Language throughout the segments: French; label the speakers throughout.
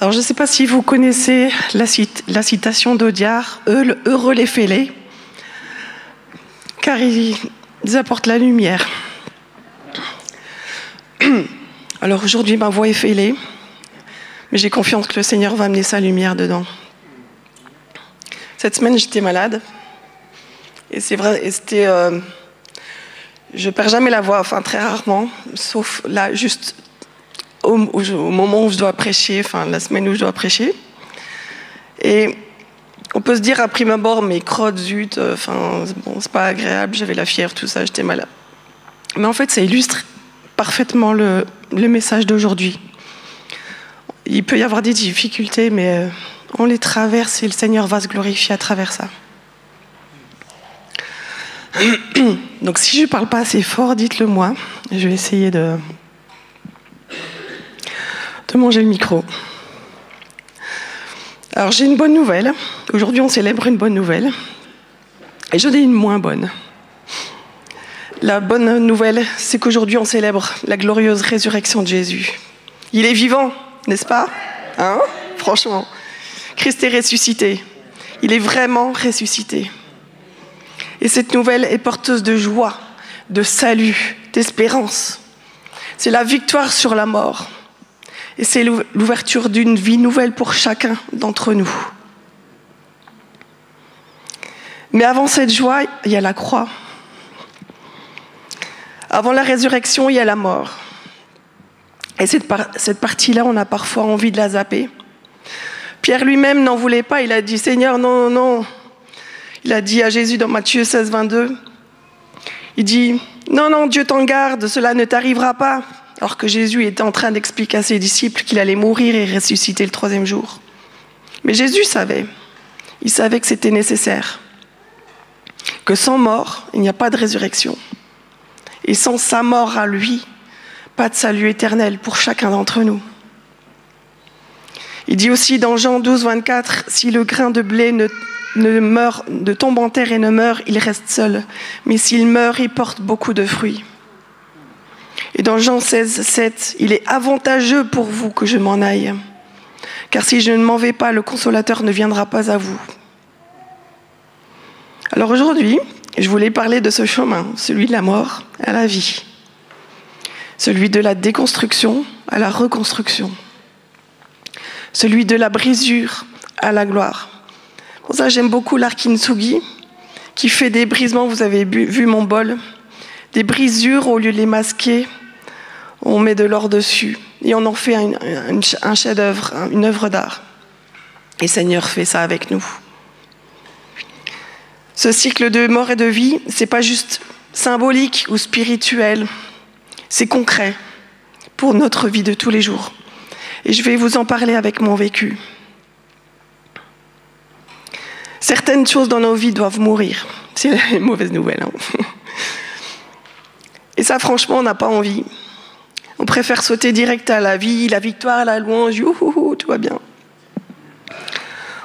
Speaker 1: Alors, je ne sais pas si vous connaissez la citation d'Audiard, « Heureux les fêlés, car ils apportent la lumière ». Alors aujourd'hui, ma voix est fêlée, mais j'ai confiance que le Seigneur va amener sa lumière dedans. Cette semaine, j'étais malade, et c'est vrai, je perds jamais la voix, enfin très rarement, sauf là, juste au moment où je dois prêcher, enfin la semaine où je dois prêcher. Et on peut se dire à prime abord, mais crotte, zut, bon, c'est pas agréable, j'avais la fièvre, tout ça, j'étais malade. Mais en fait, ça illustre parfaitement le message d'aujourd'hui. Il peut y avoir des difficultés, mais on les traverse et le Seigneur va se glorifier à travers ça. Donc si je ne parle pas assez fort, dites-le moi. Je vais essayer de manger le micro. Alors j'ai une bonne nouvelle. Aujourd'hui on célèbre une bonne nouvelle. Et j'en ai une moins bonne. La bonne nouvelle, c'est qu'aujourd'hui on célèbre la glorieuse résurrection de Jésus. Il est vivant, n'est-ce pas? Hein? Franchement. Christ est ressuscité. Il est vraiment ressuscité. Et cette nouvelle est porteuse de joie, de salut, d'espérance. C'est la victoire sur la mort. Et c'est l'ouverture d'une vie nouvelle pour chacun d'entre nous. Mais avant cette joie, il y a la croix. Avant la résurrection, il y a la mort. Et cette partie-là, on a parfois envie de la zapper. Pierre lui-même n'en voulait pas. Il a dit, Seigneur, non, non. Il a dit à Jésus dans Matthieu 16, 22, il dit, non, non, Dieu t'en garde, cela ne t'arrivera pas. Alors que Jésus était en train d'expliquer à ses disciples qu'il allait mourir et ressusciter le 3e jour. Mais Jésus savait. Il savait que c'était nécessaire. Que sans mort, il n'y a pas de résurrection. Et sans sa mort à lui, pas de salut éternel pour chacun d'entre nous. Il dit aussi dans Jean 12, 24, si le grain de blé ne tombe en terre et ne meurt, il reste seul. Mais s'il meurt, il porte beaucoup de fruits. Et dans Jean 16, 7, il est avantageux pour vous que je m'en aille. Car si je ne m'en vais pas, le Consolateur ne viendra pas à vous. Alors aujourd'hui, je voulais parler de ce chemin, celui de la mort à la vie. Celui de la déconstruction à la reconstruction. Celui de la brisure à la gloire. Pour ça, j'aime beaucoup l'art Kintsugi, qui fait des brisements, vous avez vu mon bol, des brisures, au lieu de les masquer, on met de l'or dessus. Et on en fait un chef-d'œuvre, une œuvre d'art. Et Seigneur fait ça avec nous. Ce cycle de mort et de vie, c'est pas juste symbolique ou spirituel, c'est concret pour notre vie de tous les jours. Et je vais vous en parler avec mon vécu. Certaines choses dans nos vies doivent mourir. C'est une mauvaise nouvelle. Hein. Et ça, franchement, on n'a pas envie. On préfère sauter direct à la vie, la victoire, la louange, youhouhou, tout va bien.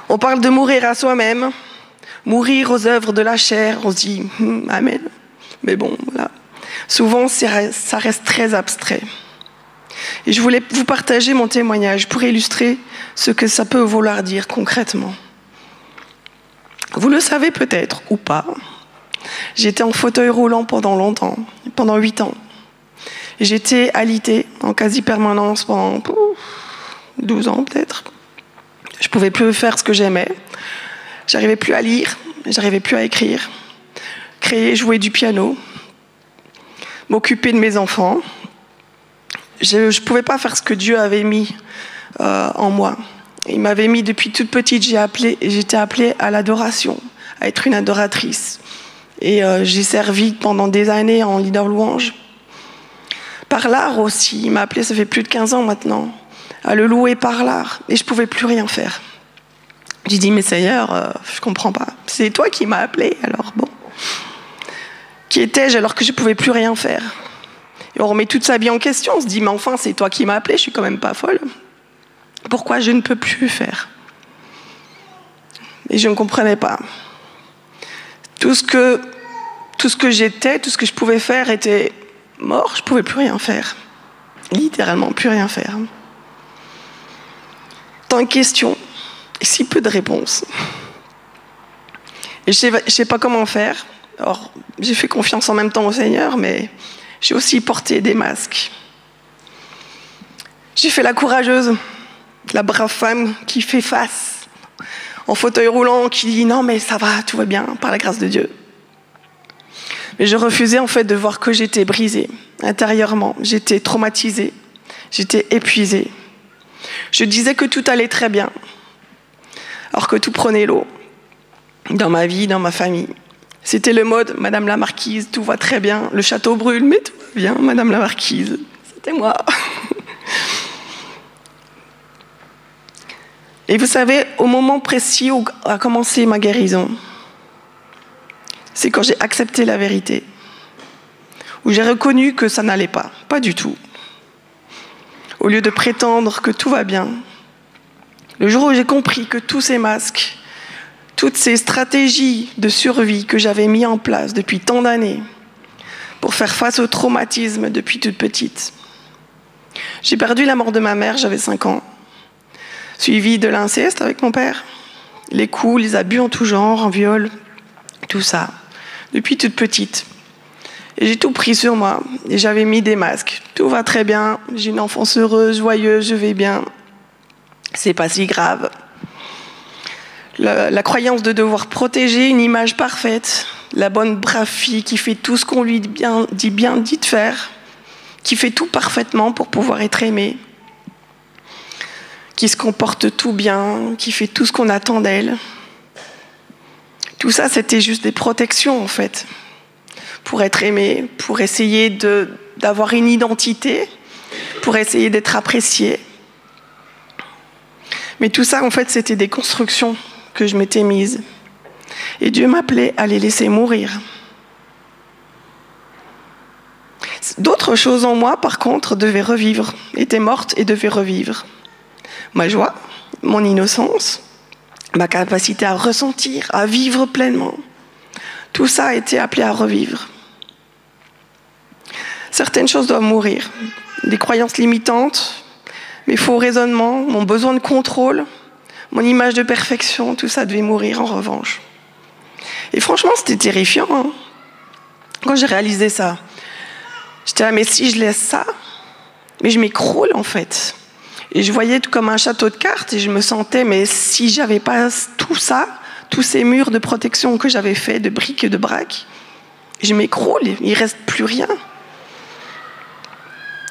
Speaker 1: On parle de mourir à soi-même, mourir aux œuvres de la chair, on se dit amen. Mais bon, voilà. Souvent, ça reste très abstrait. Et je voulais vous partager mon témoignage pour illustrer ce que ça peut vouloir dire concrètement. Vous le savez peut-être ou pas. J'étais en fauteuil roulant pendant longtemps, pendant 8 ans. J'étais alitée en quasi-permanence pendant 12 ans peut-être. Je ne pouvais plus faire ce que j'aimais. J'arrivais plus à lire, j'arrivais plus à écrire, créer, jouer du piano, m'occuper de mes enfants. Je ne pouvais pas faire ce que Dieu avait mis en moi. Il m'avait mis depuis toute petite, j'étais appelée à l'adoration, à être une adoratrice. Et j'ai servi pendant des années en leader louange. Par l'art aussi, il m'a appelée, ça fait plus de 15 ans maintenant, à le louer par l'art. Et je ne pouvais plus rien faire. J'ai dit, mais Seigneur, je ne comprends pas. C'est toi qui m'as appelée, alors bon. Qui étais-je alors que je ne pouvais plus rien faire? Et on remet toute sa vie en question, on se dit, mais enfin, c'est toi qui m'as appelée, je ne suis quand même pas folle. Pourquoi je ne peux plus faire? Et je ne comprenais pas. Tout ce que j'étais, tout ce que je pouvais faire était mort, je ne pouvais plus rien faire. Littéralement, plus rien faire. de questions et si peu de réponses. Et je ne sais pas comment faire. Alors, j'ai fait confiance en même temps au Seigneur, mais j'ai aussi porté des masques. J'ai fait la courageuse, la brave femme qui fait face, en fauteuil roulant, qui dit « Non, mais ça va, tout va bien, par la grâce de Dieu ». Mais je refusais en fait de voir que j'étais brisée intérieurement, j'étais traumatisée, j'étais épuisée. Je disais que tout allait très bien, alors que tout prenait l'eau, dans ma vie, dans ma famille. C'était le mode « Madame la Marquise, tout va très bien, le château brûle, mais tout va bien, Madame la Marquise ». C'était moi. Et vous savez, au moment précis où a commencé ma guérison, c'est quand j'ai accepté la vérité, où j'ai reconnu que ça n'allait pas du tout. Au lieu de prétendre que tout va bien, le jour où j'ai compris que tous ces masques, toutes ces stratégies de survie que j'avais mis en place depuis tant d'années pour faire face au traumatisme depuis toute petite. J'ai perdu la mort de ma mère, j'avais 5 ans, suivi de l'inceste avec mon père, les coups, les abus en tout genre, en viol, tout ça, depuis toute petite. Et j'ai tout pris sur moi, et j'avais mis des masques. Tout va très bien, j'ai une enfance heureuse, joyeuse, je vais bien. C'est pas si grave. La croyance de devoir protéger une image parfaite, la bonne brave fille qui fait tout ce qu'on lui dit de faire, qui fait tout parfaitement pour pouvoir être aimée, qui se comporte tout bien, qui fait tout ce qu'on attend d'elle. Tout ça, c'était juste des protections, en fait, pour être aimée, pour essayer d'avoir une identité, pour essayer d'être appréciée. Mais tout ça, en fait, c'était des constructions que je m'étais mise. Et Dieu m'appelait à les laisser mourir. D'autres choses en moi, par contre, devaient revivre, étaient mortes et devaient revivre. Ma joie, mon innocence, ma capacité à ressentir, à vivre pleinement. Tout ça a été appelé à revivre. Certaines choses doivent mourir. Des croyances limitantes, mes faux raisonnements, mon besoin de contrôle, mon image de perfection, tout ça devait mourir en revanche. Et franchement, c'était terrifiant, hein, quand j'ai réalisé ça. J'étais là, mais si je laisse ça, mais je m'écroule en fait. Et je voyais tout comme un château de cartes et je me sentais, mais si j'avais pas tout ça, tous ces murs de protection que j'avais faits, de briques et de braques, je m'écroule, il reste plus rien.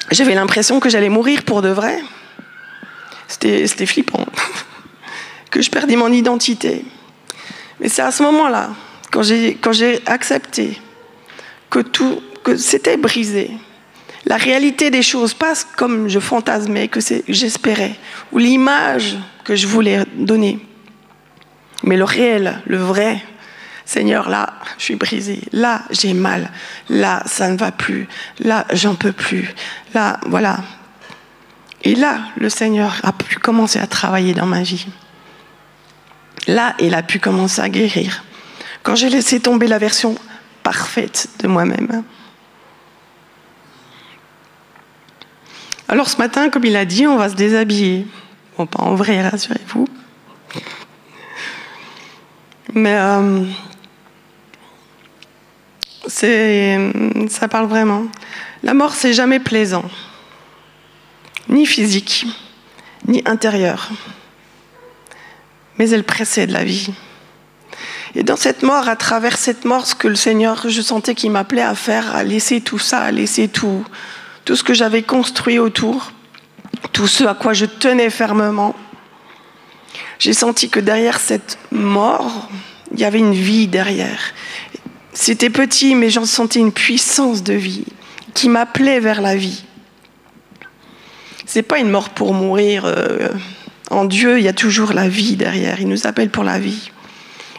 Speaker 1: J'avais l'impression que j'allais mourir pour de vrai. C'était flippant, que je perdais mon identité. Mais c'est à ce moment-là, quand j'ai accepté que c'était brisé, la réalité des choses passe comme je fantasmais, que j'espérais, ou l'image que je voulais donner. Mais le réel, le vrai, Seigneur, là, je suis brisée, là, j'ai mal, là, ça ne va plus, là, j'en peux plus, là, voilà. Et là, le Seigneur a pu commencer à travailler dans ma vie. Là, il a pu commencer à guérir. Quand j'ai laissé tomber la version parfaite de moi-même. Alors ce matin, comme il a dit, on va se déshabiller. Bon, pas en vrai, rassurez-vous. Mais ça parle vraiment. La mort, c'est jamais plaisant. Ni physique, ni intérieur. Mais elle précède la vie. Et dans cette mort, à travers cette mort, ce que le Seigneur, je sentais qu'il m'appelait à faire, à laisser tout ça, à laisser tout ce que j'avais construit autour, tout ce à quoi je tenais fermement. J'ai senti que derrière cette mort, il y avait une vie derrière. C'était petit, mais j'en sentais une puissance de vie qui m'appelait vers la vie. C'est pas une mort pour mourir. En Dieu, il y a toujours la vie derrière. Il nous appelle pour la vie.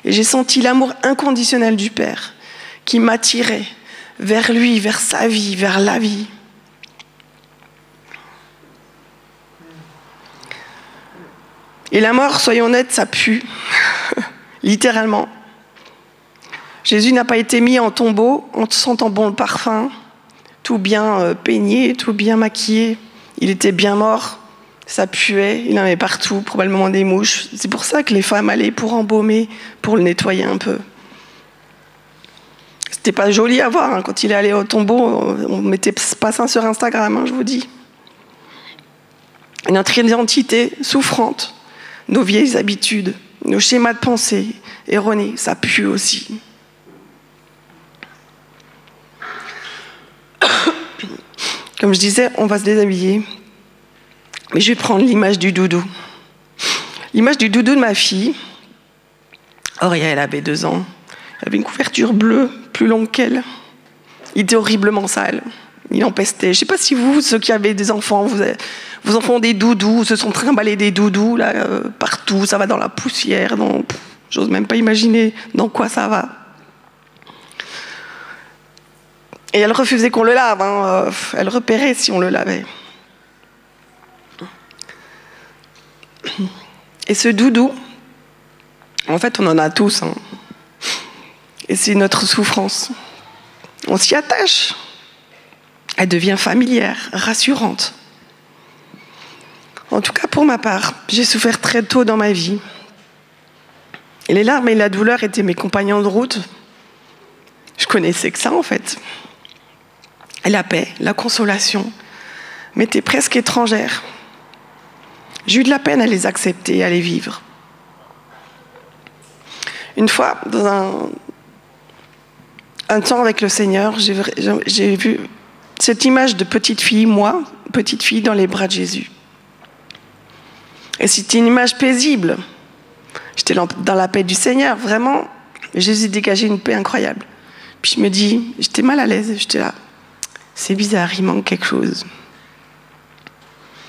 Speaker 1: Et j'ai senti l'amour inconditionnel du Père qui m'attirait vers lui, vers sa vie, vers la vie. Et la mort, soyons honnêtes, ça pue, littéralement. Jésus n'a pas été mis en tombeau en sentant bon le parfum, tout bien peigné, tout bien maquillé. Il était bien mort, Ça puait, il en avait partout, probablement des mouches. C'est pour ça que les femmes allaient pour embaumer, pour le nettoyer un peu. C'était pas joli à voir, hein. Quand il est allé au tombeau, on mettait pas ça sur Instagram, hein, je vous dis. Notre identité souffrante, nos vieilles habitudes, nos schémas de pensée erronés, ça pue aussi. Comme je disais, on va se déshabiller. Mais je vais prendre l'image du doudou. L'image du doudou de ma fille. Auréa, elle avait 2 ans. Elle avait une couverture bleue, plus longue qu'elle. Il était horriblement sale. Il empestait. Je ne sais pas si vous, ceux qui avez des enfants, vos enfants ont des doudous, se sont trimballés des doudous là, partout. Ça va dans la poussière. J'ose même pas imaginer dans quoi ça va. Et elle refusait qu'on le lave. Hein. Elle repérait si on le lavait. Et ce doudou, en fait, on en a tous. Hein. Et c'est notre souffrance. On s'y attache. Elle devient familière, rassurante. En tout cas, pour ma part, j'ai souffert très tôt dans ma vie. Et les larmes et la douleur étaient mes compagnons de route. Je connaissais que ça, en fait. Et la paix, la consolation m'étaient presque étrangères. J'ai eu de la peine à les accepter, à les vivre. Une fois, dans un temps avec le Seigneur, j'ai vu cette image de petite fille, moi, petite fille dans les bras de Jésus. Et c'était une image paisible. J'étais dans la paix du Seigneur, vraiment. Jésus dégageait une paix incroyable. Puis je me dis, j'étais mal à l'aise, j'étais là. C'est bizarre, il manque quelque chose.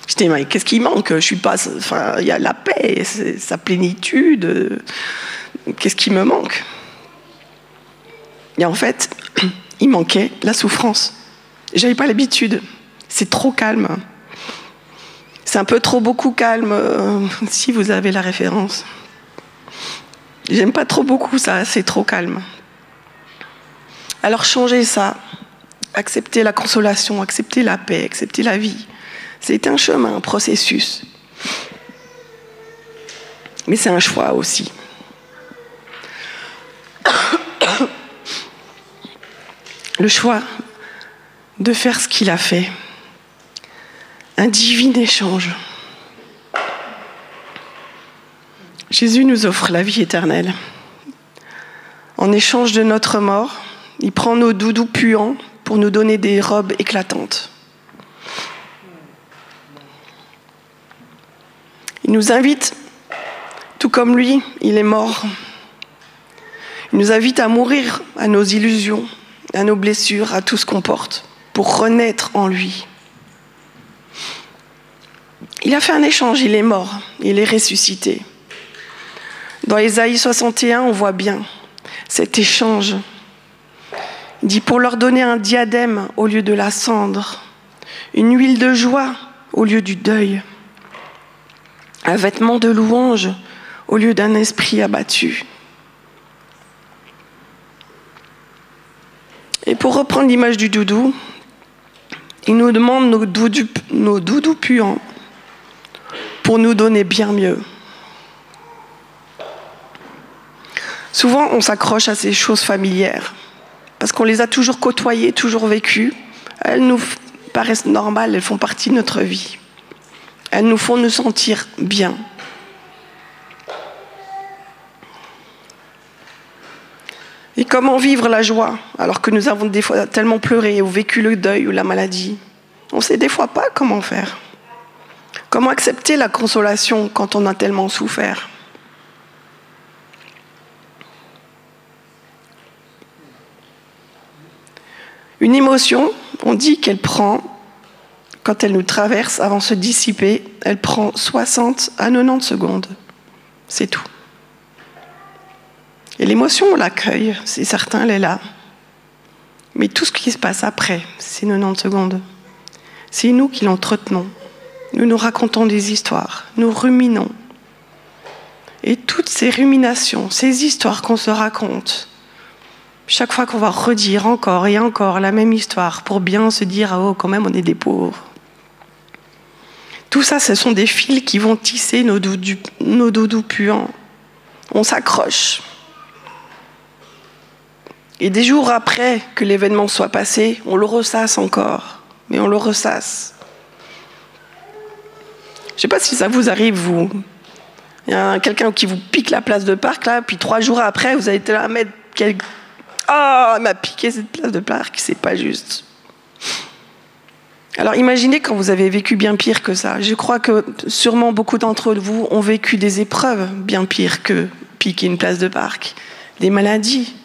Speaker 1: Je dis, mais qu'est-ce qui manque? Je suis pas. Enfin, il y a la paix, sa plénitude. Qu'est-ce qui me manque? Et en fait, il manquait la souffrance. J'avais pas l'habitude. C'est trop calme. C'est un peu trop beaucoup calme, si vous avez la référence. J'aime pas trop beaucoup ça, c'est trop calme. Alors changez ça. Accepter la consolation, accepter la paix, accepter la vie. C'est un chemin, un processus. Mais c'est un choix aussi. Le choix de faire ce qu'il a fait. Un divin échange. Jésus nous offre la vie éternelle. En échange de notre mort, il prend nos doudous puants pour nous donner des robes éclatantes. Il nous invite, tout comme lui, il est mort. Il nous invite à mourir à nos illusions, à nos blessures, à tout ce qu'on porte, pour renaître en lui. Il a fait un échange, il est mort, il est ressuscité. Dans Ésaïe 61, on voit bien cet échange. Il dit pour leur donner un diadème au lieu de la cendre, une huile de joie au lieu du deuil, un vêtement de louange au lieu d'un esprit abattu. Et pour reprendre l'image du doudou, il nous demande nos doudous puants pour nous donner bien mieux. Souvent, on s'accroche à ces choses familières parce qu'on les a toujours côtoyées, toujours vécues. Elles nous paraissent normales, elles font partie de notre vie. Elles nous font nous sentir bien. Et comment vivre la joie alors que nous avons des fois tellement pleuré ou vécu le deuil ou la maladie? On ne sait des fois pas comment faire. Comment accepter la consolation quand on a tellement souffert? Une émotion, on dit qu'elle prend, quand elle nous traverse avant de se dissiper, elle prend 60 à 90 secondes. C'est tout. Et l'émotion, on l'accueille, c'est certain, elle est là. Mais tout ce qui se passe après, ces 90 secondes, c'est nous qui l'entretenons. Nous nous racontons des histoires, nous ruminons. Et toutes ces ruminations, ces histoires qu'on se raconte, chaque fois qu'on va redire encore et encore la même histoire pour bien se dire « Oh, quand même, on est des pauvres ». Tout ça, ce sont des fils qui vont tisser nos doudous puants. On s'accroche. Et des jours après que l'événement soit passé, on le ressasse encore. Mais on le ressasse. Je ne sais pas si ça vous arrive, vous. Il y a quelqu'un qui vous pique la place de parc, là, puis 3 jours après, vous avez été là à mettre... Ah, il m'a piqué cette place de parc, c'est pas juste. Alors imaginez quand vous avez vécu bien pire que ça. Je crois que sûrement beaucoup d'entre vous ont vécu des épreuves bien pires que piquer une place de parc. Des maladies,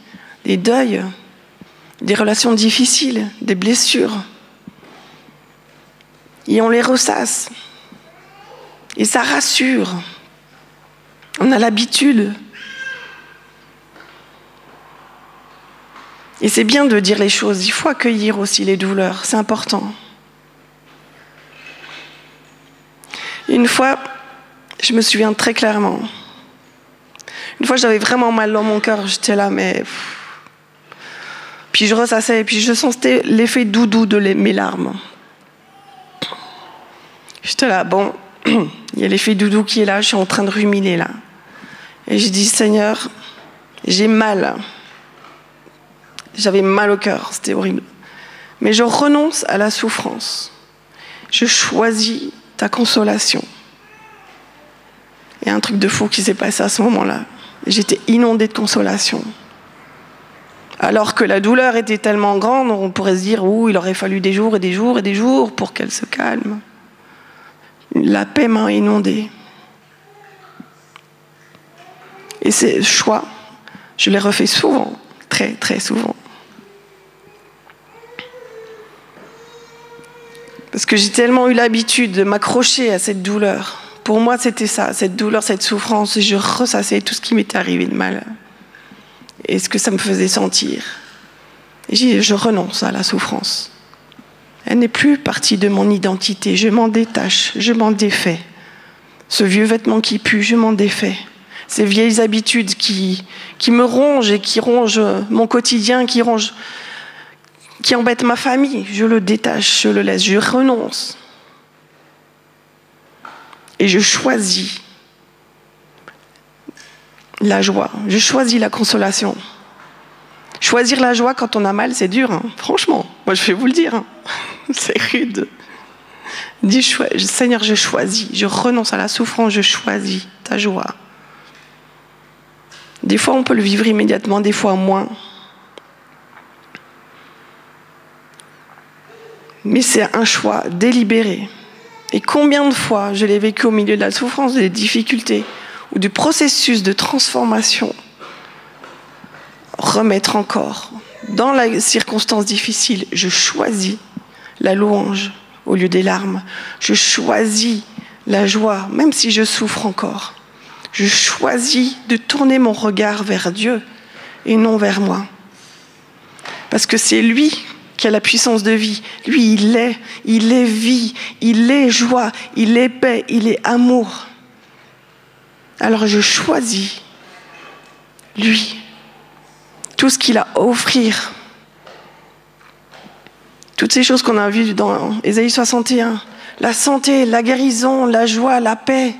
Speaker 1: des deuils, des relations difficiles, des blessures. Et on les ressasse. Et ça rassure. On a l'habitude. Et c'est bien de dire les choses. Il faut accueillir aussi les douleurs. C'est important. Une fois, je me souviens très clairement. Une fois, j'avais vraiment mal dans mon cœur. J'étais là, mais... Puis je ressassais, et puis je sentais l'effet doudou de mes larmes. J'étais là, bon, il y a l'effet doudou qui est là, je suis en train de ruminer là. Et je dis, Seigneur, j'ai mal. J'avais mal au cœur, c'était horrible. Mais je renonce à la souffrance. Je choisis ta consolation. Il y a un truc de fou qui s'est passé à ce moment-là. J'étais inondée de consolation. Alors que la douleur était tellement grande, on pourrait se dire, il aurait fallu des jours et des jours et des jours pour qu'elle se calme. La paix m'a inondée. Et ces choix, je les refais souvent, très très souvent. Parce que j'ai tellement eu l'habitude de m'accrocher à cette douleur. Pour moi, c'était ça, cette douleur, cette souffrance. Et je ressassais tout ce qui m'était arrivé de mal. Et ce que ça me faisait sentir. Et j'ai dit, je renonce à la souffrance. Elle n'est plus partie de mon identité. Je m'en détache, je m'en défais. Ce vieux vêtement qui pue, je m'en défais. Ces vieilles habitudes qui me rongent et qui rongent mon quotidien, qui embêtent ma famille, je le détache, je le laisse, je renonce. Et je choisis la joie, je choisis la consolation. Choisir la joie quand on a mal, c'est dur, hein. Franchement, moi je vais vous le dire, hein. C'est rude. Dis, Seigneur, je choisis, je renonce à la souffrance, je choisis ta joie. Des fois, on peut le vivre immédiatement, des fois moins. Mais c'est un choix délibéré. Et combien de fois je l'ai vécu au milieu de la souffrance, des difficultés, ou du processus de transformation. Remettre encore. Dans la circonstance difficile, je choisis la louange au lieu des larmes. Je choisis la joie, même si je souffre encore. Je choisis de tourner mon regard vers Dieu et non vers moi. Parce que c'est lui qui a la puissance de vie. Lui, il est vie, il est joie, il est paix, il est amour. Alors je choisis lui, tout ce qu'il a à offrir. Toutes ces choses qu'on a vues dans Ésaïe 61, la santé, la guérison, la joie, la paix,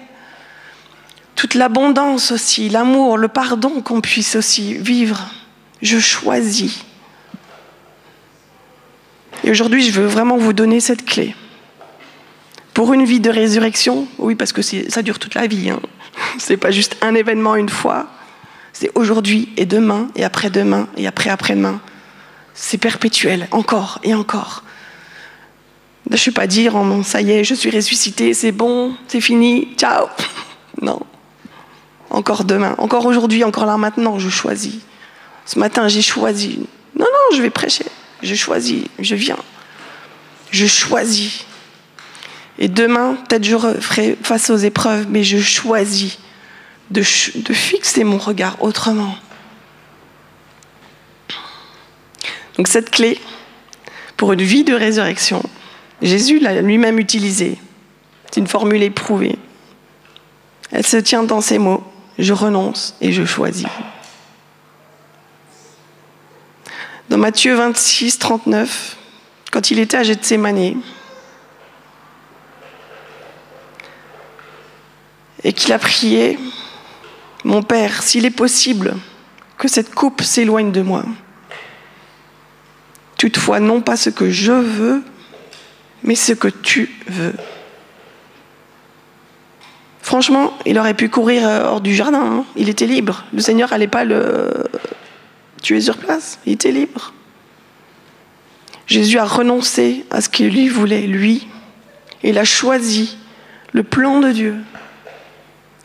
Speaker 1: toute l'abondance aussi, l'amour, le pardon qu'on puisse aussi vivre. Je choisis. Et aujourd'hui, je veux vraiment vous donner cette clé. Pour une vie de résurrection, oui, parce que ça dure toute la vie, hein. C'est pas juste un événement une fois, c'est aujourd'hui et demain et après-demain et après-après-demain. C'est perpétuel, encore et encore. Je ne suis pas dire, oh, ça y est, je suis ressuscité, c'est bon, c'est fini, ciao. Non. Encore demain, encore aujourd'hui, encore là maintenant, je choisis. Ce matin, j'ai choisi. Non, je vais prêcher. Je choisis, je viens. Je choisis. Et demain, peut-être je ferai face aux épreuves, mais je choisis de fixer mon regard autrement. Donc cette clé, pour une vie de résurrection, Jésus l'a lui-même utilisée. C'est une formule éprouvée. Elle se tient dans ces mots. Je renonce et je choisis. Dans Matthieu 26, 39, quand il était à Gethsémani, et qu'il a prié, « Mon Père, s'il est possible que cette coupe s'éloigne de moi. Toutefois, non pas ce que je veux, mais ce que tu veux. » Franchement, il aurait pu courir hors du jardin, hein. Il était libre. Le Seigneur n'allait pas le tuer sur place, il était libre. Jésus a renoncé à ce qu'il lui voulait, lui. Et il a choisi le plan de Dieu.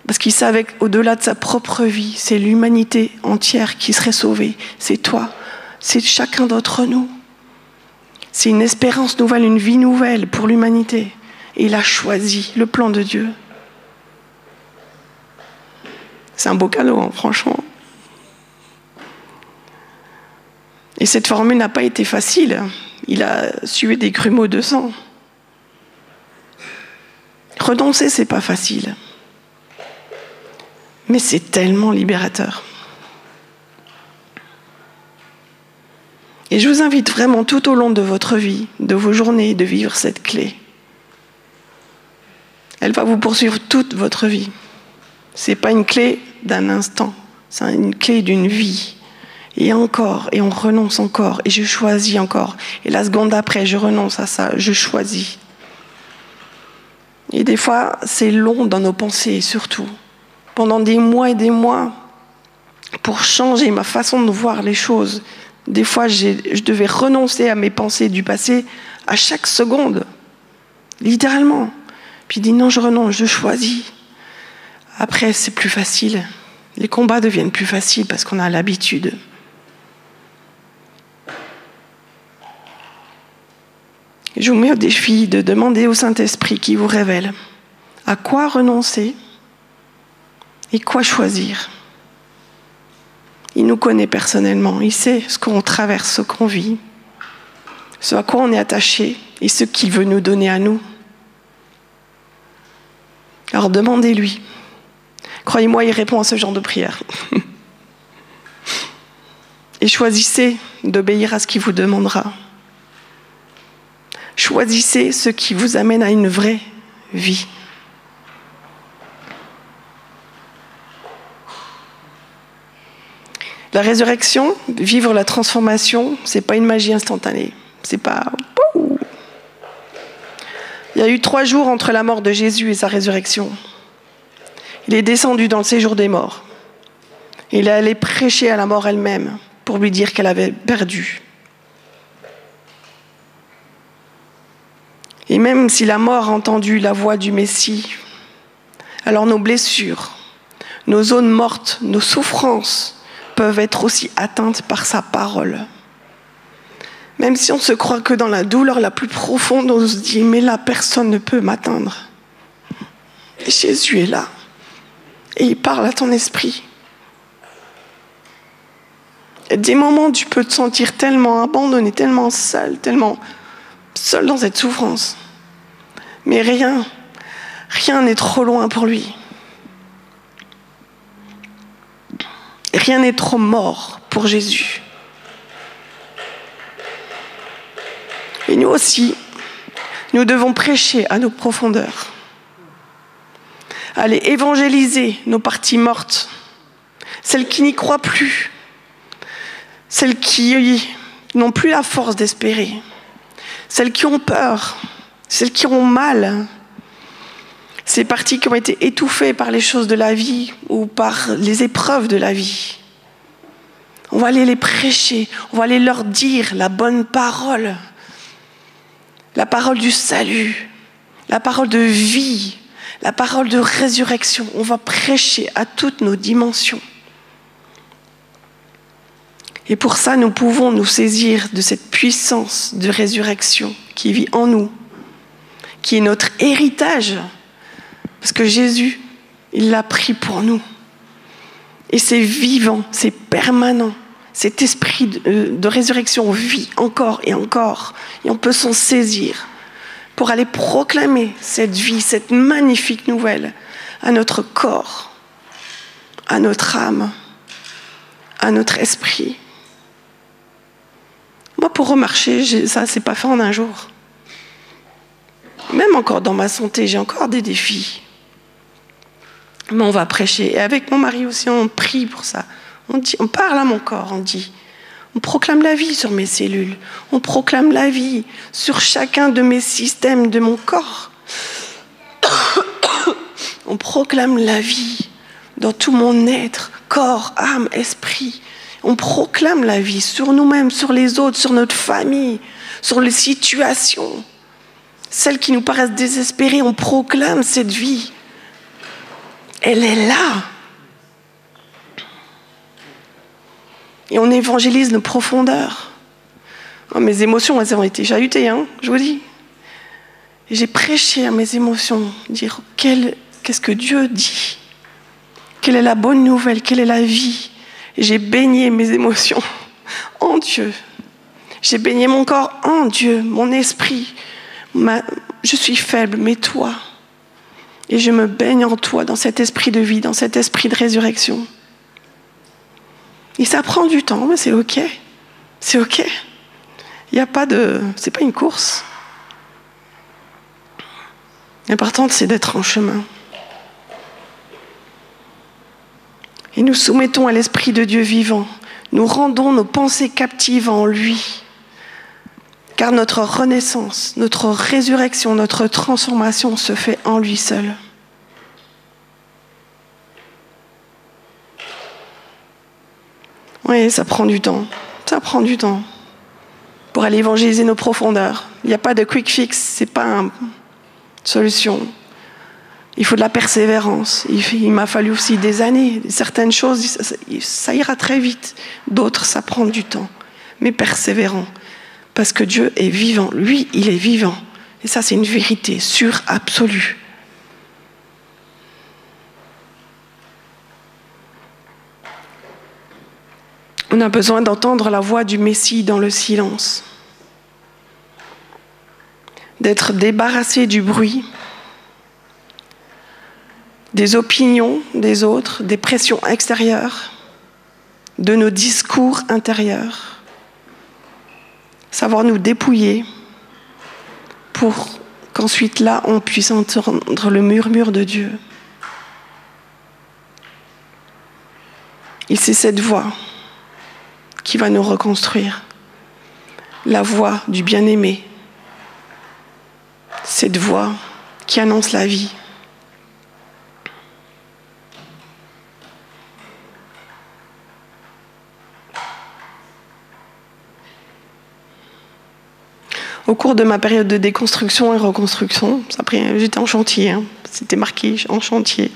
Speaker 1: Parce qu'il savait qu'au-delà de sa propre vie, c'est l'humanité entière qui serait sauvée. C'est toi, c'est chacun d'entre nous. C'est une espérance nouvelle, une vie nouvelle pour l'humanité. Et il a choisi le plan de Dieu. C'est un beau cadeau, hein, franchement. Et cette formule n'a pas été facile. Il a sué des grumeaux de sang. Renoncer, c'est pas facile. Mais c'est tellement libérateur. Et je vous invite vraiment tout au long de votre vie, de vos journées, de vivre cette clé. Elle va vous poursuivre toute votre vie. C'est pas une clé d'un instant, c'est une clé d'une vie. Et encore, et on renonce encore, et je choisis encore. Et la seconde d'après, je renonce à ça, je choisis. Et des fois, c'est long dans nos pensées, surtout. Pendant des mois et des mois, pour changer ma façon de voir les choses. Des fois, je devais renoncer à mes pensées du passé à chaque seconde, littéralement. Puis je dis non, je renonce, je choisis. Après, c'est plus facile. Les combats deviennent plus faciles parce qu'on a l'habitude. Je vous mets au défi de demander au Saint-Esprit qui vous révèle à quoi renoncer et quoi choisir. Il nous connaît personnellement, il sait ce qu'on traverse, ce qu'on vit, ce à quoi on est attaché et ce qu'il veut nous donner à nous. Alors demandez-lui. Croyez-moi, il répond à ce genre de prière. Et choisissez d'obéir à ce qu'il vous demandera. Choisissez ce qui vous amène à une vraie vie. La résurrection, vivre la transformation, c'est pas une magie instantanée. C'est pas... Il y a eu 3 jours entre la mort de Jésus et sa résurrection. Il est descendu dans le séjour des morts. Il est allé prêcher à la mort elle-même pour lui dire qu'elle avait perdu. Et même si la mort a entendu la voix du Messie, alors nos blessures, nos zones mortes, nos souffrances peuvent être aussi atteintes par sa parole. Même si on se croit que dans la douleur la plus profonde, on se dit « mais là, personne ne peut m'atteindre ». Jésus est là et il parle à ton esprit. Il y a des moments où tu peux te sentir tellement abandonné, tellement seul dans cette souffrance. Mais rien n'est trop loin pour lui. Rien n'est trop mort pour Jésus. Et nous aussi, nous devons prêcher à nos profondeurs. Aller évangéliser nos parties mortes, celles qui n'y croient plus, celles qui n'ont plus la force d'espérer, celles qui ont peur, celles qui ont mal, ces parties qui ont été étouffées par les choses de la vie ou par les épreuves de la vie. On va aller les prêcher, on va aller leur dire la bonne parole, la parole du salut, la parole de vie, la parole de résurrection. On va prêcher à toutes nos dimensions. Et pour ça, nous pouvons nous saisir de cette puissance de résurrection qui vit en nous, qui est notre héritage, parce que Jésus, il l'a pris pour nous. Et c'est vivant, c'est permanent. Cet esprit de résurrection vit encore et encore. Et on peut s'en saisir pour aller proclamer cette vie, cette magnifique nouvelle à notre corps, à notre âme, à notre esprit. Moi, pour remarcher, ça, c'est pas fait en un jour. Même encore dans ma santé, j'ai encore des défis. Mais on va prêcher. Et avec mon mari aussi, on prie pour ça. On parle à mon corps, on proclame la vie sur mes cellules. On proclame la vie sur chacun de mes systèmes de mon corps. On proclame la vie dans tout mon être, corps, âme, esprit. On proclame la vie sur nous-mêmes, sur les autres, sur notre famille, sur les situations. Celles qui nous paraissent désespérées, on proclame cette vie. Elle est là. Et on évangélise nos profondeurs. Oh, mes émotions, elles ont été chahutées, je vous dis. Et j'ai prêché à mes émotions, dire qu'est-ce que Dieu dit, quelle est la bonne nouvelle, quelle est la vie. Et j'ai baigné mes émotions en Dieu. J'ai baigné mon corps en Dieu, mon esprit. Je suis faible, mais toi. Et je me baigne en toi, dans cet esprit de vie, dans cet esprit de résurrection. Et ça prend du temps, mais c'est OK. C'est OK. C'est pas une course. L'important, c'est d'être en chemin. Et nous soumettons à l'Esprit de Dieu vivant. Nous rendons nos pensées captives en lui. Car notre renaissance, notre résurrection, notre transformation se fait en lui seul. Oui, ça prend du temps. Ça prend du temps pour aller évangéliser nos profondeurs. Il n'y a pas de quick fix, c'est pas une solution. Il faut de la persévérance. Il m'a fallu aussi des années. Certaines choses, ça ira très vite. D'autres, ça prend du temps. Mais persévérant. Parce que Dieu est vivant. Lui, il est vivant. Et ça, c'est une vérité sûre, absolue. On a besoin d'entendre la voix du Messie dans le silence. D'être débarrassé du bruit, des opinions des autres, des pressions extérieures, de nos discours intérieurs. Savoir nous dépouiller pour qu'ensuite là, on puisse entendre le murmure de Dieu. Et c'est cette voix qui va nous reconstruire. La voix du bien-aimé. Cette voix qui annonce la vie. Au cours de ma période de déconstruction et reconstruction, j'étais en chantier, c'était marqué en chantier.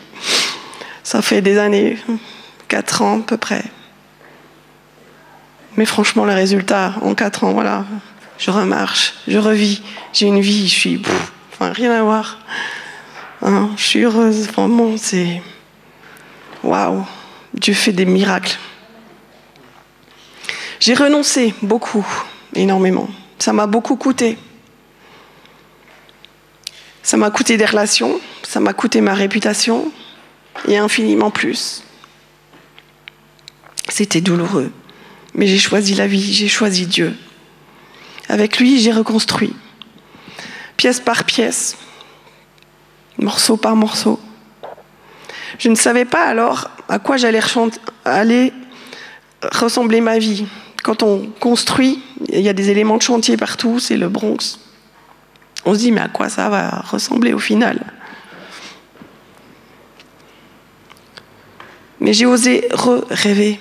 Speaker 1: Ça fait des années, 4 ans à peu près. Mais franchement, le résultat, en 4 ans, voilà, je remarche, je revis, j'ai une vie, je suis... rien à voir. Je suis heureuse, vraiment, c'est... Waouh, Dieu fait des miracles. J'ai renoncé beaucoup, énormément. Ça m'a beaucoup coûté. Ça m'a coûté des relations, ça m'a coûté ma réputation, et infiniment plus. C'était douloureux. Mais j'ai choisi la vie, j'ai choisi Dieu. Avec lui, j'ai reconstruit. Pièce par pièce, morceau par morceau. Je ne savais pas alors à quoi j'allais ressembler ma vie. Quand on construit, il y a des éléments de chantier partout, c'est le Bronx. On se dit, mais à quoi ça va ressembler au final ? Mais j'ai osé rêver,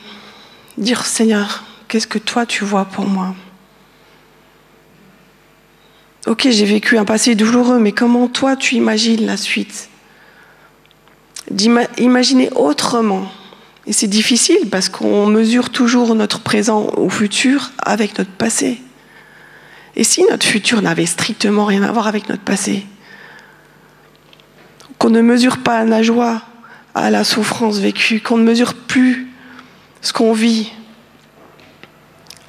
Speaker 1: dire, Seigneur, qu'est-ce que toi tu vois pour moi ? Ok, j'ai vécu un passé douloureux, mais comment toi tu imagines la suite ? D'imaginer autrement. Et c'est difficile parce qu'on mesure toujours notre présent au futur avec notre passé. Et si notre futur n'avait strictement rien à voir avec notre passé ? Qu'on ne mesure pas la joie à la souffrance vécue, qu'on ne mesure plus ce qu'on vit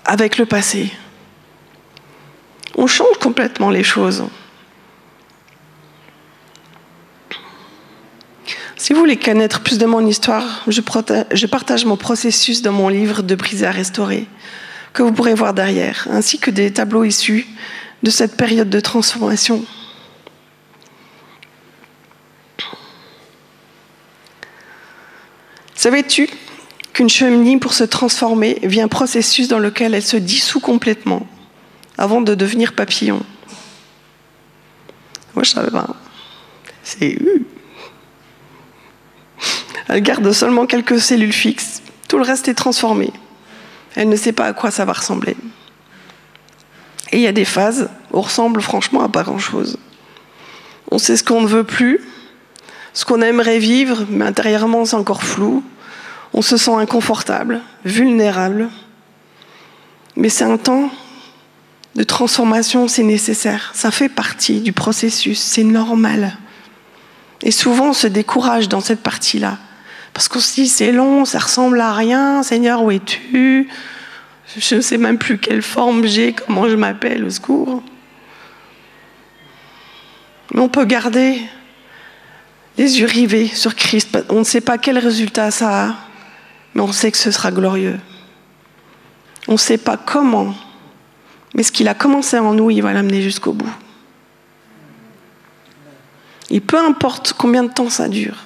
Speaker 1: avec le passé. On change complètement les choses. Si vous voulez connaître plus de mon histoire, je partage mon processus dans mon livre de Briser à restaurer, que vous pourrez voir derrière, ainsi que des tableaux issus de cette période de transformation. Savais-tu qu'une chenille, pour se transformer, vit un processus dans lequel elle se dissout complètement avant de devenir papillon? Moi, je savais pas. Elle garde seulement quelques cellules fixes. Tout le reste est transformé. Elle ne sait pas à quoi ça va ressembler. Et il y a des phases où on ressemble franchement à pas grand-chose. On sait ce qu'on ne veut plus, ce qu'on aimerait vivre, mais intérieurement c'est encore flou. On se sent inconfortable, vulnérable. Mais c'est un temps de transformation, c'est nécessaire. Ça fait partie du processus, c'est normal. Et souvent on se décourage dans cette partie-là. Parce qu'on se dit, c'est long, ça ressemble à rien, Seigneur, où es-tu? Je ne sais même plus quelle forme j'ai, comment je m'appelle, au secours. Mais on peut garder les yeux rivés sur Christ. On ne sait pas quel résultat ça a, mais on sait que ce sera glorieux. On ne sait pas comment, mais ce qu'il a commencé en nous, il va l'amener jusqu'au bout. Et peu importe combien de temps ça dure,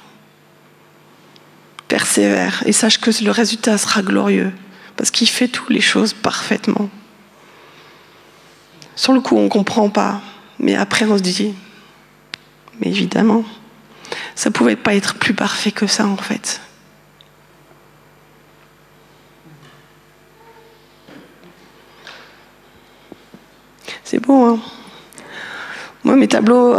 Speaker 1: persévère et sache que le résultat sera glorieux, parce qu'il fait toutes les choses parfaitement. Sur le coup, on ne comprend pas, mais après on se dit, mais évidemment, ça ne pouvait pas être plus parfait que ça en fait. C'est beau, hein? Moi, mes tableaux,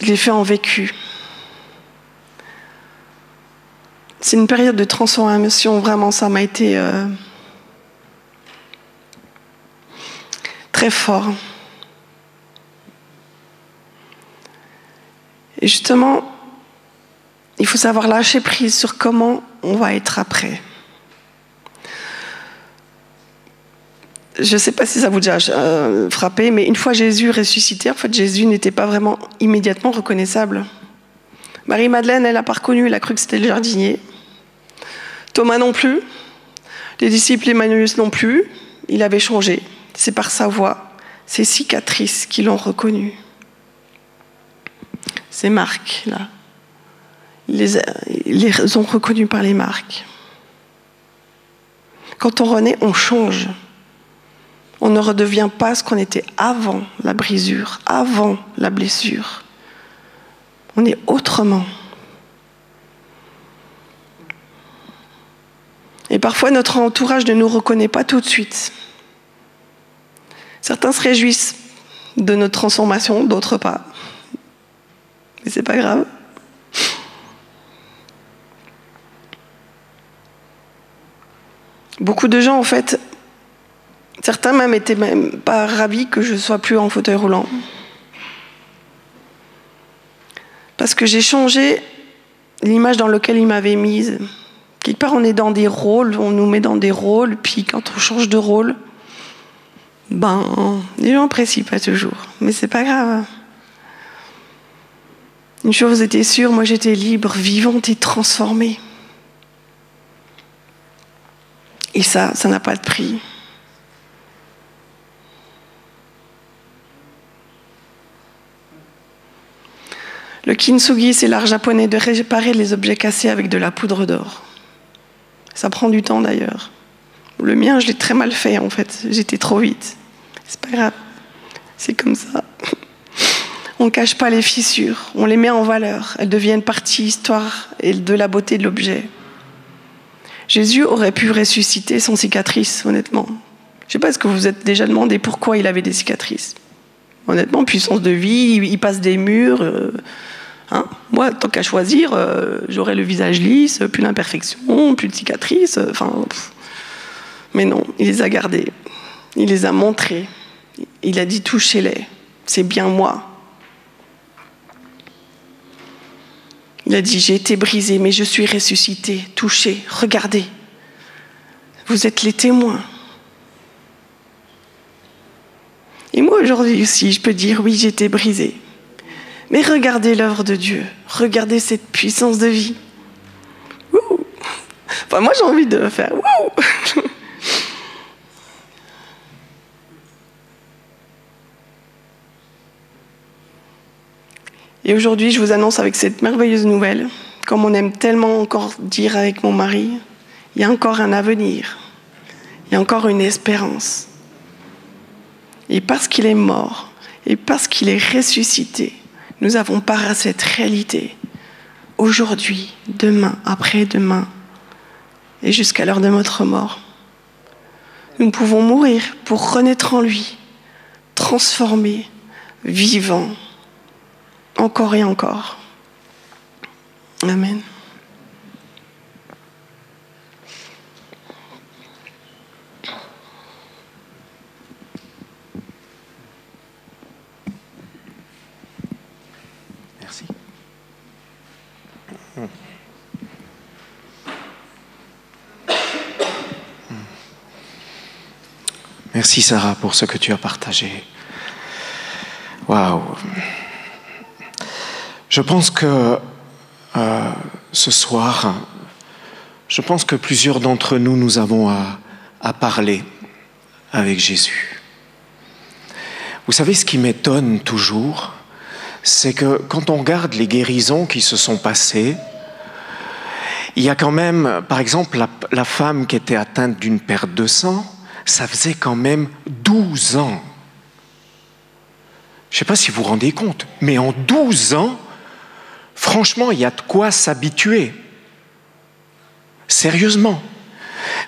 Speaker 1: je les fais en vécu. C'est une période de transformation, vraiment, ça m'a été très fort. Et justement, il faut savoir lâcher prise sur comment on va être après. Je ne sais pas si ça vous a déjà frappé, mais une fois Jésus ressuscité, en fait, Jésus n'était pas vraiment immédiatement reconnaissable. Marie-Madeleine, elle n'a pas reconnu, elle a cru que c'était le jardinier. Thomas non plus. Les disciples Emmanuel non plus. Il avait changé. C'est par sa voix, ses cicatrices qui l'ont reconnu. Ces marques, là, ils les ont reconnues par les marques. Quand on renaît, on change. On ne redevient pas ce qu'on était avant la brisure, avant la blessure. On est autrement. Et parfois, notre entourage ne nous reconnaît pas tout de suite. Certains se réjouissent de notre transformation, d'autres pas. Mais c'est pas grave. Beaucoup de gens, en fait, certains même étaient même pas ravis que je sois plus en fauteuil roulant. Parce que j'ai changé l'image dans laquelle ils m'avaient mise. Quelque part, on est dans des rôles, on nous met dans des rôles, puis quand on change de rôle, les gens apprécient pas toujours. Mais c'est pas grave. Une chose était sûre, moi j'étais libre, vivante et transformée. Et ça n'a pas de prix. Le kintsugi, c'est l'art japonais de réparer les objets cassés avec de la poudre d'or. Ça prend du temps d'ailleurs. Le mien, je l'ai très mal fait en fait. J'étais trop vite. C'est pas grave. C'est comme ça. On ne cache pas les fissures. On les met en valeur. Elles deviennent partie histoire et de la beauté de l'objet. Jésus aurait pu ressusciter sans cicatrices, honnêtement. Je ne sais pas ce que vous vous êtes déjà demandé pourquoi il avait des cicatrices. Honnêtement, puissance de vie, il passe des murs. Moi, tant qu'à choisir, j'aurais le visage lisse, plus d'imperfections, plus de cicatrices. Mais non, il les a gardées. Il les a montrées. Il a dit, touchez-les. C'est bien moi. Il a dit, j'ai été brisé, mais je suis ressuscité. Touchez, regardez. Vous êtes les témoins. Et moi, aujourd'hui aussi, je peux dire, oui, j'ai été brisé. Mais regardez l'œuvre de Dieu. Regardez cette puissance de vie. Wouh! Enfin, moi, j'ai envie de faire wouh! Et aujourd'hui, je vous annonce avec cette merveilleuse nouvelle comme on aime tellement encore dire avec mon mari, il y a encore un avenir, il y a encore une espérance. Et parce qu'il est mort, et parce qu'il est ressuscité, nous avons part à cette réalité. Aujourd'hui, demain, après-demain, et jusqu'à l'heure de notre mort. Nous pouvons mourir pour renaître en lui, transformé, vivant, encore et encore. Amen.
Speaker 2: Merci. Merci Sarah pour ce que tu as partagé. Waouh. Je pense que ce soir, je pense que plusieurs d'entre nous, nous avons à parler avec Jésus. Vous savez, ce qui m'étonne toujours, c'est que quand on regarde les guérisons qui se sont passées, il y a quand même, par exemple, la femme qui était atteinte d'une perte de sang, ça faisait quand même 12 ans. Je ne sais pas si vous vous rendez compte, mais en 12 ans, franchement, il y a de quoi s'habituer. Sérieusement.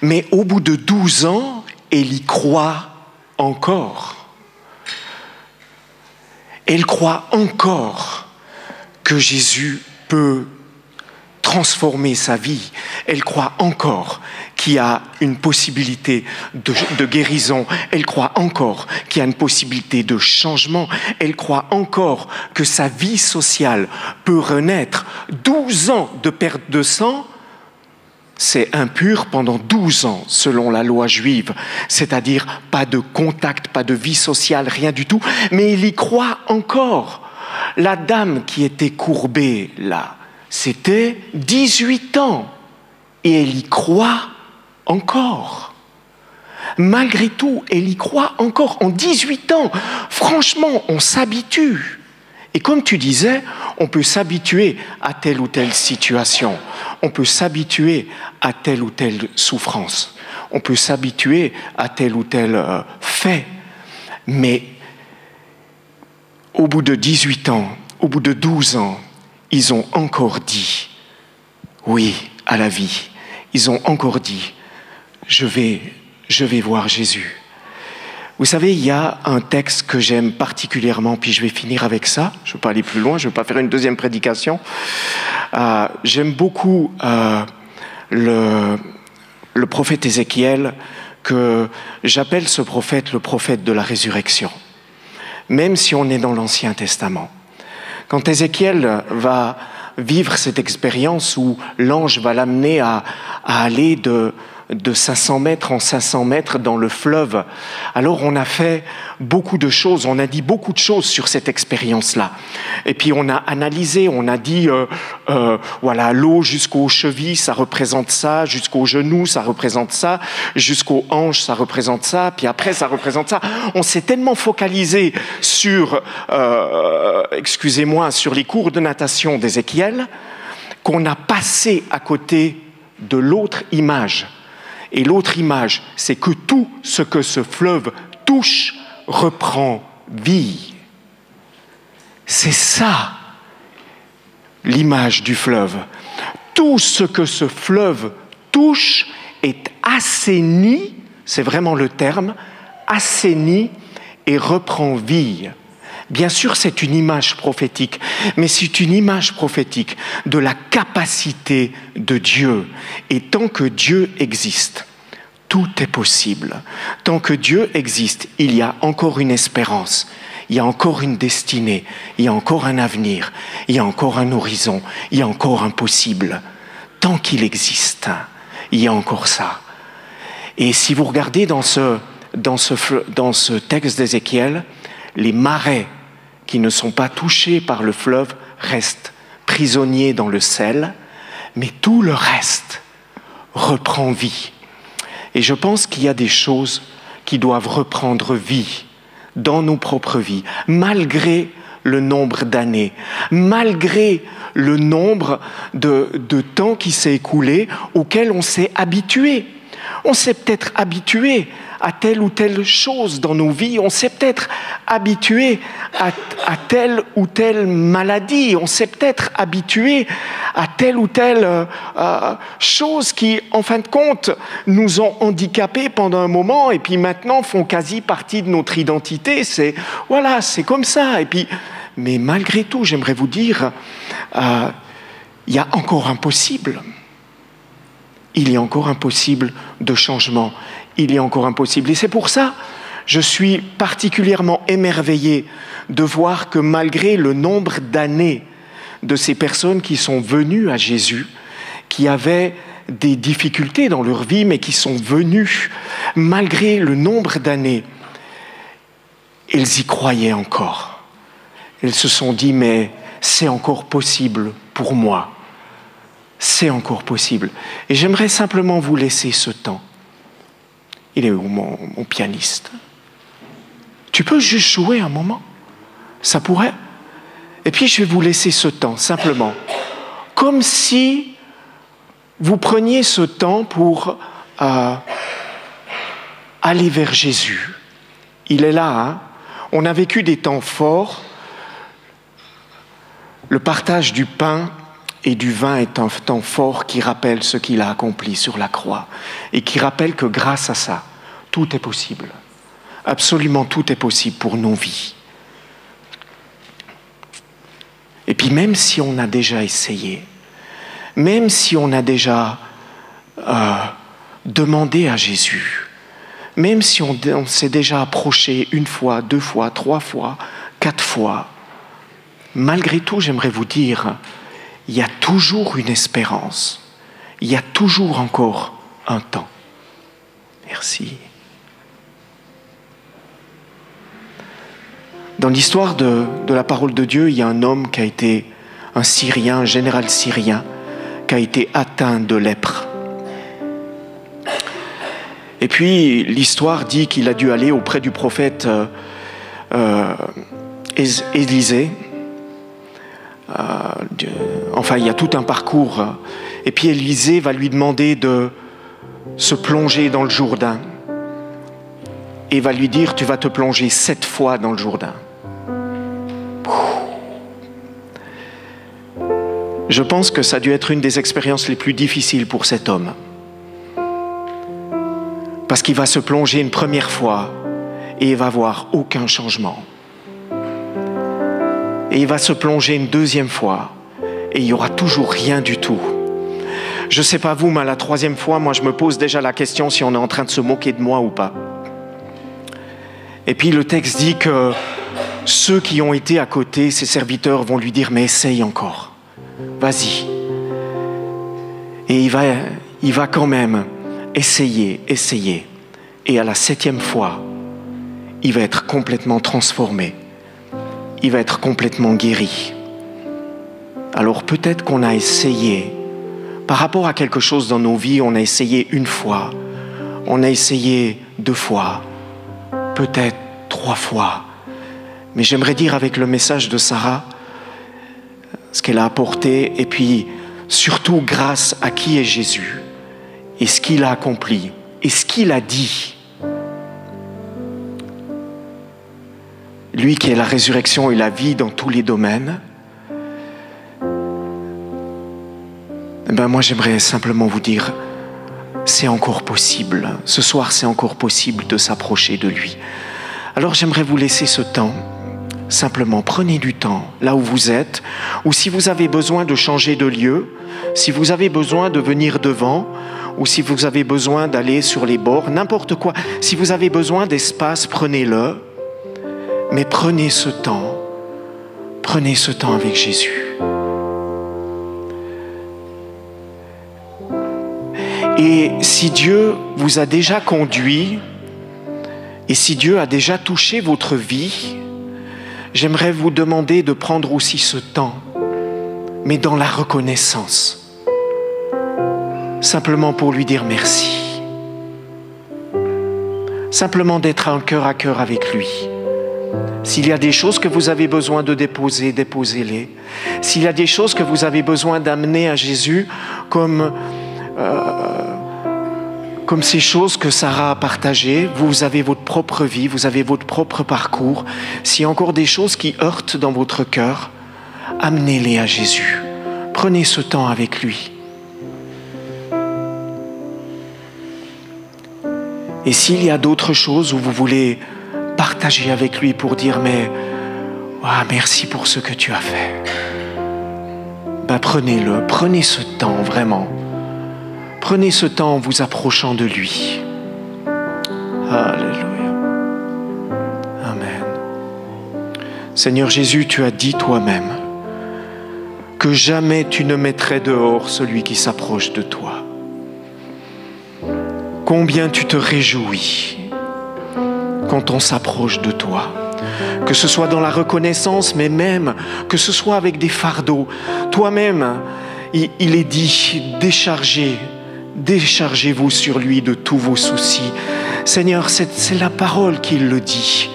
Speaker 2: Mais au bout de 12 ans, elle y croit encore. Elle croit encore que Jésus peut transformer sa vie. Elle croit encore qu'il y a une possibilité de guérison. Elle croit encore qu'il y a une possibilité de changement. Elle croit encore que sa vie sociale peut renaître. 12 ans de perte de sang, c'est impur pendant 12 ans, selon la loi juive. C'est-à-dire pas de contact, pas de vie sociale, rien du tout. Mais il y croit encore. La dame qui était courbée là, c'était 18 ans. Et elle y croit encore. Malgré tout, elle y croit encore. En 18 ans, franchement, on s'habitue. Et comme tu disais, on peut s'habituer à telle ou telle situation. On peut s'habituer à telle ou telle souffrance. On peut s'habituer à tel ou tel fait. Mais au bout de 18 ans, au bout de 12 ans, ils ont encore dit oui à la vie. Ils ont encore dit je vais voir Jésus. Vous savez, il y a un texte que j'aime particulièrement, puis je vais finir avec ça. Je ne veux pas aller plus loin, je ne veux pas faire une deuxième prédication. J'aime beaucoup le prophète Ézéchiel, que j'appelle ce prophète le prophète de la résurrection, même si on est dans l'Ancien Testament. Quand Ézéchiel va vivre cette expérience où l'ange va l'amener à aller de 500 mètres en 500 mètres dans le fleuve. Alors on a fait beaucoup de choses, on a dit beaucoup de choses sur cette expérience-là. Et puis on a analysé, on a dit, voilà, l'eau jusqu'aux chevilles, ça représente ça, jusqu'aux genoux, ça représente ça, jusqu'aux hanches, ça représente ça, puis après ça représente ça. On s'est tellement focalisé sur, sur les cours de natation d'Ézéchiel, qu'on a passé à côté de l'autre image. Et l'autre image, c'est que tout ce que ce fleuve touche reprend vie. C'est ça, l'image du fleuve. Tout ce que ce fleuve touche est assaini, c'est vraiment le terme, assaini et reprend vie. Bien sûr, c'est une image prophétique, mais c'est une image prophétique de la capacité de Dieu. Et tant que Dieu existe, tout est possible. Tant que Dieu existe, il y a encore une espérance, il y a encore une destinée, il y a encore un avenir, il y a encore un horizon, il y a encore un possible. Tant qu'il existe, il y a encore ça. Et si vous regardez dans ce texte d'Ézéchiel, les marais qui ne sont pas touchés par le fleuve restent prisonniers dans le sel, mais tout le reste reprend vie. Et je pense qu'il y a des choses qui doivent reprendre vie dans nos propres vies, malgré le nombre d'années, malgré le nombre de temps qui s'est écoulé auquel on s'est habitué. On s'est peut-être habitué à telle ou telle chose dans nos vies, on s'est peut-être habitué à telle ou telle maladie, on s'est peut-être habitué à telle ou telle chose qui, en fin de compte, nous ont handicapés pendant un moment et puis maintenant font quasi partie de notre identité. C'est comme ça. Et puis, mais malgré tout, j'aimerais vous dire, il y a encore un possible. Il y a encore un possible de changement. Il y a encore un possible. Et c'est pour ça je suis particulièrement émerveillé de voir que malgré le nombre d'années de ces personnes qui sont venues à Jésus, qui avaient des difficultés dans leur vie, mais qui sont venues, malgré le nombre d'années, elles y croyaient encore. Elles se sont dit, mais c'est encore possible pour moi. C'est encore possible. Et j'aimerais simplement vous laisser ce temps. Il est où mon pianiste? Tu peux juste jouer un moment? Ça pourrait? Et puis je vais vous laisser ce temps, simplement. Comme si vous preniez ce temps pour aller vers Jésus. Il est là, hein? On a vécu des temps forts. Le partage du pain et du vin est un temps fort qui rappelle ce qu'il a accompli sur la croix et qui rappelle que grâce à ça, tout est possible. Absolument tout est possible pour nos vies. Et puis même si on a déjà essayé, même si on a déjà demandé à Jésus, même si on s'est déjà approché 1 fois, 2 fois, 3 fois, 4 fois, malgré tout, j'aimerais vous dire, il y a toujours une espérance. Il y a toujours encore un temps. Merci. Dans l'histoire de la parole de Dieu, il y a un homme qui a été un Syrien, un général syrien, qui a été atteint de lèpre. Et puis, l'histoire dit qu'il a dû aller auprès du prophète Élisée. Enfin, il y a tout un parcours. Et puis Élisée va lui demander de se plonger dans le Jourdain. Et va lui dire, tu vas te plonger 7 fois dans le Jourdain. Je pense que ça a dû être une des expériences les plus difficiles pour cet homme. Parce qu'il va se plonger une première fois et il va voir aucun changement. Et il va se plonger une deuxième fois et il n'y aura toujours rien du tout. Je ne sais pas vous, mais à la 3e fois, moi je me pose déjà la question si on est en train de se moquer de moi ou pas. Et puis le texte dit que ceux qui ont été à côté, ses serviteurs vont lui dire « mais essaye encore, vas-y ». Et il va quand même essayer. Et à la 7e fois, il va être complètement transformé. Il va être complètement guéri. Alors peut-être qu'on a essayé, par rapport à quelque chose dans nos vies, on a essayé 1 fois, on a essayé 2 fois, peut-être 3 fois. Mais j'aimerais dire avec le message de Sarah, ce qu'elle a apporté, et puis surtout grâce à qui est Jésus, et ce qu'il a accompli, et ce qu'il a dit. Lui qui est la résurrection et la vie dans tous les domaines, moi j'aimerais simplement vous dire, c'est encore possible. Ce soir, c'est encore possible de s'approcher de lui. Alors j'aimerais vous laisser ce temps. Simplement, prenez du temps là où vous êtes, ou si vous avez besoin de changer de lieu, si vous avez besoin de venir devant, ou si vous avez besoin d'aller sur les bords, n'importe quoi. Si vous avez besoin d'espace, prenez-le. Mais prenez ce temps avec Jésus. Et si Dieu vous a déjà conduit, et si Dieu a déjà touché votre vie, j'aimerais vous demander de prendre aussi ce temps, mais dans la reconnaissance, simplement pour lui dire merci, simplement d'être un cœur à cœur avec lui. S'il y a des choses que vous avez besoin de déposer, déposez-les. S'il y a des choses que vous avez besoin d'amener à Jésus, comme ces choses que Sarah a partagées, vous avez votre propre vie, vous avez votre propre parcours. S'il y a encore des choses qui heurtent dans votre cœur, amenez-les à Jésus. Prenez ce temps avec lui. Et s'il y a d'autres choses où vous voulez partager avec lui pour dire « mais merci pour ce que tu as fait », prenez-le, prenez ce temps vraiment. Prenez ce temps en vous approchant de lui. Alléluia. Amen. Seigneur Jésus, tu as dit toi-même que jamais tu ne mettrais dehors celui qui s'approche de toi. Combien tu te réjouis quand on s'approche de toi, que ce soit dans la reconnaissance, mais même que ce soit avec des fardeaux. Toi-même, il est dit, déchargez-vous sur lui de tous vos soucis. Seigneur, c'est la parole qui le dit.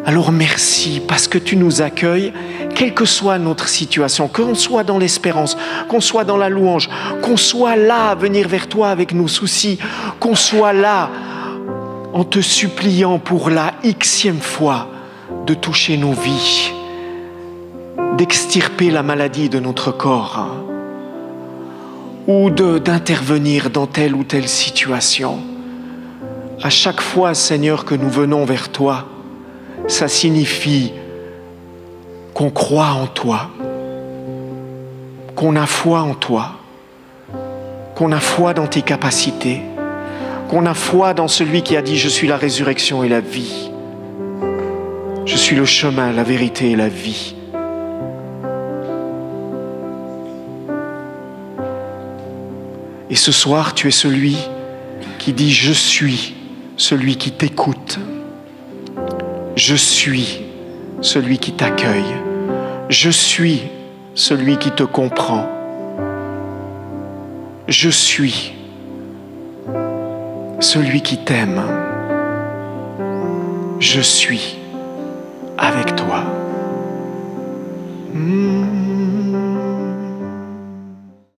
Speaker 2: Alors merci parce que tu nous accueilles, quelle que soit notre situation, qu'on soit dans l'espérance, qu'on soit dans la louange, qu'on soit là à venir vers toi avec nos soucis, qu'on soit là en te suppliant pour la Xème fois de toucher nos vies, d'extirper la maladie de notre corps, ou d'intervenir dans telle ou telle situation. À chaque fois, Seigneur, que nous venons vers toi, ça signifie qu'on croit en toi, qu'on a foi en toi, qu'on a foi dans tes capacités, qu'on a foi dans celui qui a dit « Je suis la résurrection et la vie. Je suis le chemin, la vérité et la vie. » Et ce soir, tu es celui qui dit « Je suis celui qui t'écoute. Je suis celui qui t'accueille. Je suis celui qui te comprend. Je suis celui qui t'aime. Je suis avec toi.